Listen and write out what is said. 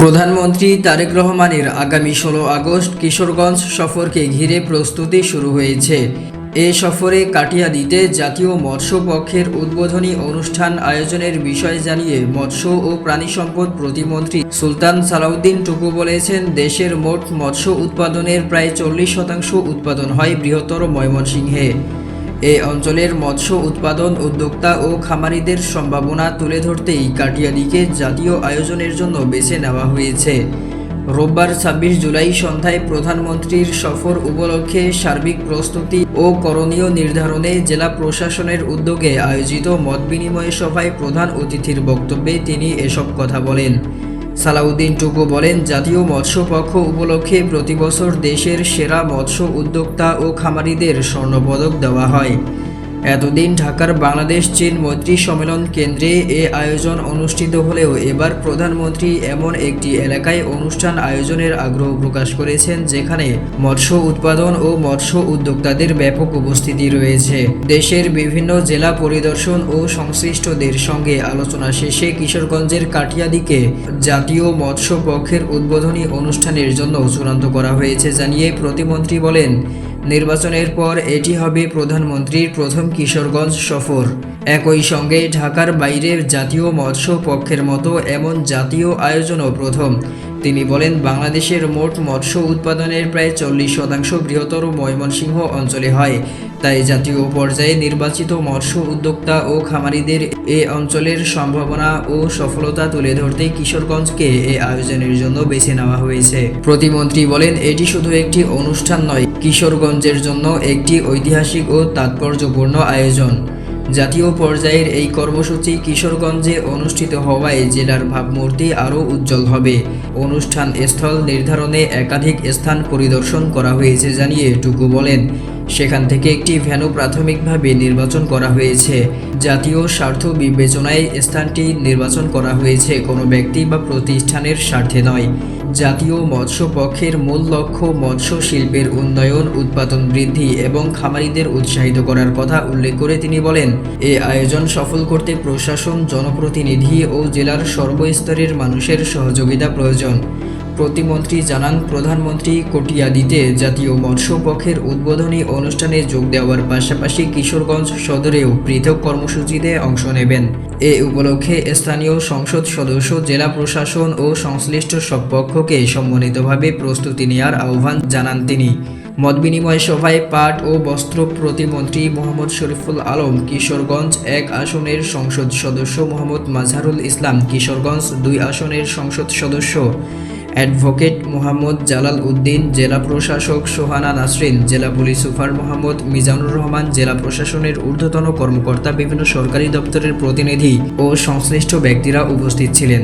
প্রধানমন্ত্রী তারেক রহমানের আগামী ১৬ আগস্ট কিশোরগঞ্জ সফরকে ঘিরে প্রস্তুতি শুরু হয়েছে। এ সফরে কাটিয়াদীতে জাতীয় মৎস্য পক্ষের উদ্বোধনী অনুষ্ঠান আয়োজনের বিষয় জানিয়ে মৎস্য ও প্রাণী সম্পদ প্রতিমন্ত্রী সুলতান সালাউদ্দিন টুকু বলেছেন, দেশের মোট মৎস্য উৎপাদনের প্রায় 40% উৎপাদন হয় বৃহত্তর ময়মনসিংহে। এই অঞ্চলের মৎস্য উৎপাদন উদ্যোক্তা ও খামারিদের সম্ভাবনা তুলে ধরতেই কাটিয়াদীকে জাতীয় আয়োজনের জন্য বেছে নেওয়া হয়েছে। রোববার ২৬ জুলাই সন্ধ্যায় প্রধানমন্ত্রীর সফর উপলক্ষে সার্বিক প্রস্তুতি ও করণীয় নির্ধারণে জেলা প্রশাসনের উদ্যোগে আয়োজিত মতবিনিময় সভায় প্রধান অতিথির বক্তব্যে তিনি এসব কথা বলেন। সালাউদ্দিন টুকু বলেন, জাতীয় মৎস্য পক্ষ উপলক্ষে প্রতিবছর দেশের সেরা মৎস্য উদ্যোক্তা ও খামারিদের স্বর্ণপদক দেওয়া হয়। এতদিন ঢাকার বাংলাদেশ চীন মৈত্রী সম্মেলন কেন্দ্রে এ আয়োজন অনুষ্ঠিত হলেও এবার প্রধানমন্ত্রী এমন একটি এলাকায় অনুষ্ঠান আয়োজনের আগ্রহ প্রকাশ করেছেন যেখানে মৎস্য উৎপাদন ও মৎস্য উদ্যোক্তাদের ব্যাপক উপস্থিতি রয়েছে। দেশের বিভিন্ন জেলা পরিদর্শন ও সংশ্লিষ্টদের সঙ্গে আলোচনা শেষে কিশোরগঞ্জের কাটিয়াদীকে জাতীয় মৎস্য পক্ষের উদ্বোধনী অনুষ্ঠানের জন্য চূড়ান্ত করা হয়েছে জানিয়ে প্রতিমন্ত্রী বলেন, নির্বাচনের পর এটি হবে প্রধানমন্ত্রীর প্রথম কিশোরগঞ্জ সফর। একই সঙ্গে ঢাকার বাইরের জাতীয় মৎস্য পক্ষের মতো এমন জাতীয় আয়োজনও প্রথম। তিনি বলেন, বাংলাদেশের মোট মৎস্য উৎপাদনের প্রায় 40% বৃহত্তর ময়মনসিংহ অঞ্চলে হয়। তাই জাতীয় পর্যায়ে নির্বাচিত মৎস্য উদ্যোক্তা ও খামারিদের এ অঞ্চলের সম্ভাবনা ও সফলতা তুলে ধরতে কিশোরগঞ্জকে এ আয়োজনের জন্য বেছে নেওয়া হয়েছে। প্রতিমন্ত্রী বলেন, এটি শুধু একটি অনুষ্ঠান নয়, কিশোরগঞ্জের জন্য একটি ঐতিহাসিক ও তাৎপর্যপূর্ণ আয়োজন। জাতীয় পর্যায়ের এই কর্মসূচি কিশোরগঞ্জে অনুষ্ঠিত হওয়ায় জেলার ভাবমূর্তি আরও উজ্জ্বল হবে। অনুষ্ঠান স্থল নির্ধারণে একাধিক স্থান পরিদর্শন করা হয়েছে জানিয়ে টুকু বলেন, সেখান থেকে একটি ভেন্যু প্রাথমিকভাবে নির্বাচন করা হয়েছে। জাতীয় স্বার্থ বিবেচনায় স্থানটি নির্বাচন করা হয়েছে, কোনো ব্যক্তি বা প্রতিষ্ঠানের স্বার্থে নয়। জাতীয় মৎস্য পক্ষের মূল লক্ষ্য মৎস্য শিল্পের উন্নয়ন, উৎপাদন বৃদ্ধি এবং খামারিদের উৎসাহিত করার কথা উল্লেখ করে তিনি বলেন, এ আয়োজন সফল করতে প্রশাসন, জনপ্রতিনিধি ও জেলার সর্বস্তরের মানুষের সহযোগিতা প্রয়োজন। প্রতিমন্ত্রী জানান, প্রধানমন্ত্রী কটিয়াদীতে জাতীয় মৎস্য পক্ষের উদ্বোধনী অনুষ্ঠানে যোগ দেওয়ার পাশাপাশি কিশোরগঞ্জ সদরেও পৃথক কর্মসূচিতে অংশ নেবেন। এ উপলক্ষে স্থানীয় সংসদ সদস্য, জেলা প্রশাসন ও সংশ্লিষ্ট সব পক্ষকে সম্মিলিতভাবে প্রস্তুতি নেওয়ার আহ্বান জানান তিনি। মতবিনিময় সভায় পাট ও বস্ত্র প্রতিমন্ত্রী মোহাম্মদ শরীফুল আলম, কিশোরগঞ্জ 1 আসনের সংসদ সদস্য মোহাম্মদ মাজহারুল ইসলাম, কিশোরগঞ্জ 2 আসনের সংসদ সদস্য অ্যাডভোকেট মোহাম্মদ জালাল উদ্দিন, জেলা প্রশাসক সোহানা নাসরিন, জেলা পুলিশ সুপার মোহাম্মদ মিজানুর রহমান, জেলা প্রশাসনের ঊর্ধ্বতন কর্মকর্তা, বিভিন্ন সরকারি দপ্তরের প্রতিনিধি ও সংশ্লিষ্ট ব্যক্তিরা উপস্থিত ছিলেন।